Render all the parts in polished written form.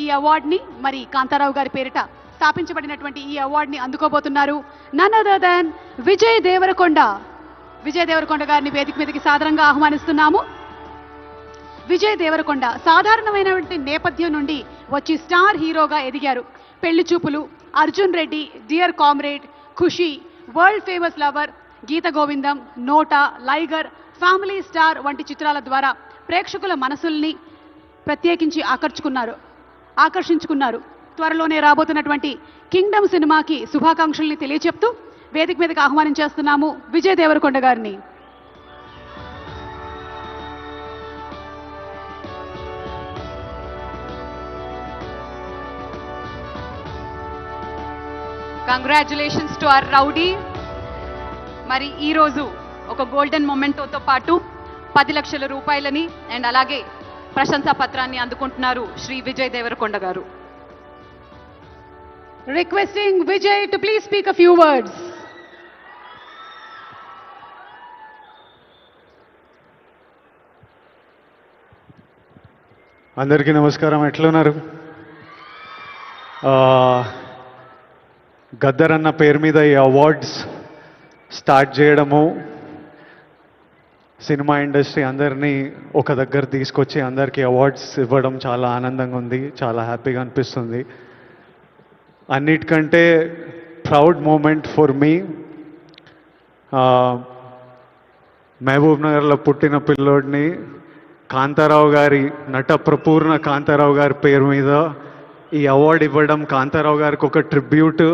ఈ అవార్డుని మరి కాంతారావు గారి పేరిట స్థాపించబడినటువంటి ఈ అవార్డుని అందుకోబోతున్నారు none other than Vijay Devarakonda. Vijay Devarakonda గారిని వేదిక మీదకి సాదరంగా ఆహ్వానిస్తున్నాము. విజయ్ దేవరకొండ సాధారణమైనటువంటి నేపథ్యం నుండి వచ్చి స్టార్ హీరోగా ఎదిగారు. పెళ్లి చూపులు, అర్జున్ రెడ్డి, డియర్ కామ్రేడ్, ఖుషి, వరల్డ్ ఫేమస్ లవర్, గీత గోవిందం, నోటా, లైగర్, ఫ్యామిలీ స్టార్ వంటి చిత్రాల ద్వారా ప్రేక్షకుల మనసుల్ని ప్రత్యేకించి ఆకర్షించుకున్నారు. త్వరలోనే రాబోతున్నటువంటి కింగ్డమ్ సినిమాకి శుభాకాంక్షల్ని తెలియచెప్తూ వేదిక మీదకి ఆహ్వానించేస్తున్నాము విజయ్ దేవరకొండ గారిని. Congratulations to our rowdy. మరి ఈరోజు ఒక గోల్డెన్ మొమెంటోతో పాటు 10 లక్షల రూపాయలని అండ్ అలాగే ప్రశంసా పత్రాన్ని అందుకుంటున్నారు శ్రీ విజయ్ దేవరకొండ గారు. Requesting Vijay to please speak a few words. అందరికీ నమస్కారం. ఎట్లున్నారు? గద్దర్ అన్న పేరు మీద ఈ అవార్డ్స్ స్టార్ట్ చేయడము, సినిమా ఇండస్ట్రీ అందరినీ ఒక దగ్గర తీసుకొచ్చి అందరికీ అవార్డ్స్ ఇవ్వడం చాలా ఆనందంగా ఉంది, చాలా హ్యాపీగా అనిపిస్తుంది. అన్నిటికంటే ప్రౌడ్ మూమెంట్ ఫర్ మీ, మహబూబ్ నగర్లో పుట్టిన పిల్లోడిని కాంతారావు గారి, నట ప్రపూర్ణ కాంతారావు గారి పేరు మీద ఈ అవార్డు ఇవ్వడం కాంతారావు గారికి ఒక ట్రిబ్యూట్.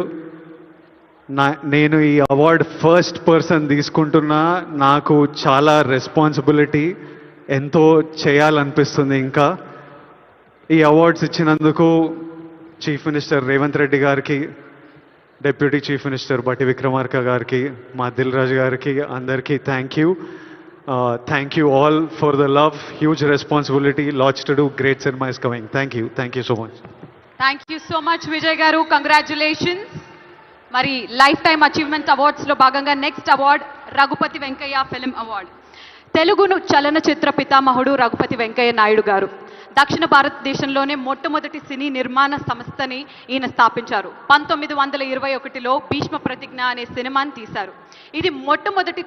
నేను ఈ అవార్డు ఫస్ట్ పర్సన్ తీసుకుంటున్నా. నాకు చాలా రెస్పాన్సిబిలిటీ, ఎంతో చేయాలనిపిస్తుంది. ఇంకా ఈ అవార్డ్స్ ఇచ్చినందుకు చీఫ్ మినిస్టర్ రేవంత్ రెడ్డి గారికి, డిప్యూటీ చీఫ్ మినిస్టర్ బట్టి విక్రమార్క గారికి, మా దిల్ రాజు గారికి, అందరికీ thank you. Thank you all for the love. Huge responsibility, lots to do, great cinema is coming. Thank you so much. Thank you so much Vijay garu, congratulations. మరి lifetime achievement అవార్డ్స్లో భాగంగా next award Raghupathi Venkaiah film award. తెలుగును చలనచిత్ర పితామహుడు రఘుపతి వెంకయ్య నాయుడు గారు దక్షిణ భారతదేశంలోనే మొట్టమొదటి సినీ నిర్మాణ సంస్థని ఈయన స్థాపించారు. 1921లో భీష్మ ప్రతిజ్ఞ అనే సినిమాని తీశారు. ఇది మొట్టమొదటి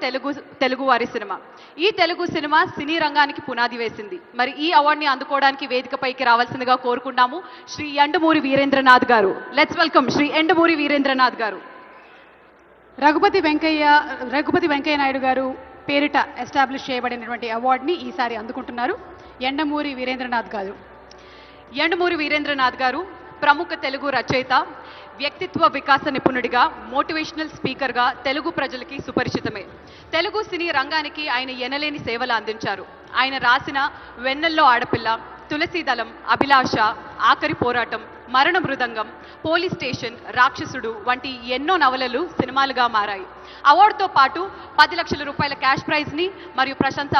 తెలుగు వారి సినిమా. ఈ తెలుగు సినిమా సినీ రంగానికి పునాది వేసింది. మరి ఈ అవార్డుని అందుకోవడానికి వేదికపైకి రావాల్సిందిగా కోరుకున్నాము శ్రీ యండమూరి వీరేంద్రనాథ్ గారు. లెట్స్ వెల్కమ్ శ్రీ యండమూరి వీరేంద్రనాథ్ గారు. రఘుపతి వెంకయ్య నాయుడు గారు పేరిట ఎస్టాబ్లిష్ చేయబడినటువంటి అవార్డుని ఈసారి అందుకుంటున్నారు యండమూరి వీరేంద్రనాథ్ గారు. యండమూరి వీరేంద్రనాథ్ గారు ప్రముఖ తెలుగు రచయిత, వ్యక్తిత్వ వికాస నిపుణుడిగా, మోటివేషనల్ స్పీకర్గా తెలుగు ప్రజలకి సుపరిచితమే. తెలుగు సినీ రంగానికి ఆయన ఎనలేని సేవలు అందించారు. ఆయన రాసిన వెన్నెల్లో ఆడపిల్ల, తులసీదళం, అభిలాష, ఆఖరి పోరాటం, మరణ మృదంగం, పోలీస్ స్టేషన్, రాక్షసుడు వంటి ఎన్నో నవలలు సినిమాలుగా మారాయి. అవార్డుతో పాటు 10 లక్షల రూపాయల క్యాష్ ప్రైజ్ని మరియు ప్రశంసా